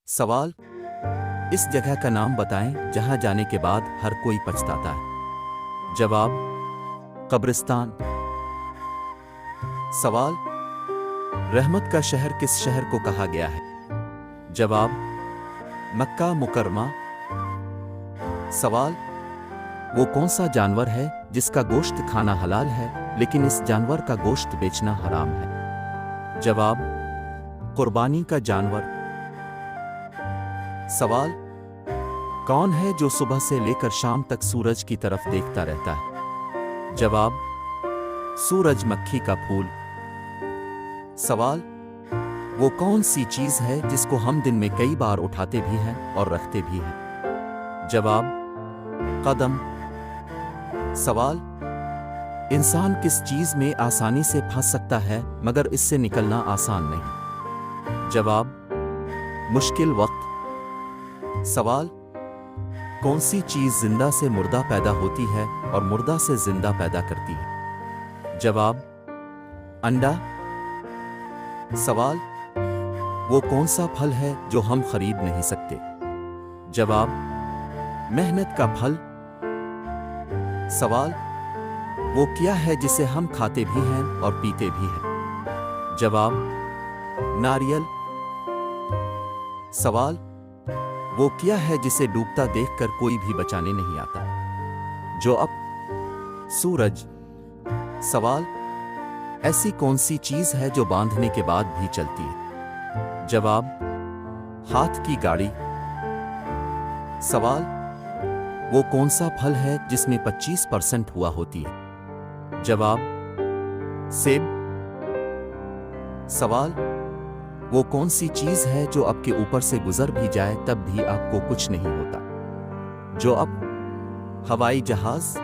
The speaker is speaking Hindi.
सवाल। इस जगह का नाम बताएं जहां जाने के बाद हर कोई पछताता है। जवाब, कब्रिस्तान। सवाल। रहमत का शहर किस शहर को कहा गया है? जवाब, मक्का मुकरमा। सवाल। वो कौन सा जानवर है जिसका गोश्त खाना हलाल है लेकिन इस जानवर का गोश्त बेचना हराम है? जवाब, कुर्बानी का जानवर। सवाल। कौन है जो सुबह से लेकर शाम तक सूरज की तरफ देखता रहता है? जवाब, सूरजमुखी का फूल। सवाल। वो कौन सी चीज है जिसको हम दिन में कई बार उठाते भी हैं और रखते भी हैं? जवाब, कदम। सवाल। इंसान किस चीज में आसानी से फंस सकता है मगर इससे निकलना आसान नहीं? जवाब, मुश्किल वक्त। सवाल। कौन सी चीज जिंदा से मुर्दा पैदा होती है और मुर्दा से जिंदा पैदा करती है? जवाब, अंडा। सवाल। वो कौन सा फल है जो हम खरीद नहीं सकते? जवाब, मेहनत का फल। सवाल। वो क्या है जिसे हम खाते भी हैं और पीते भी हैं? जवाब, नारियल। सवाल। वो क्या है जिसे डूबता देखकर कोई भी बचाने नहीं आता? जो अब, सूरज। सवाल। ऐसी कौन सी चीज है जो बांधने के बाद भी चलती है? जवाब, हाथ की गाड़ी। सवाल। वो कौन सा फल है जिसमें 25% हुआ होती है? जवाब, सेब। सवाल। वो कौन सी चीज है जो आपके ऊपर से गुजर भी जाए तब भी आपको कुछ नहीं होता? जो अब, हवाई जहाज।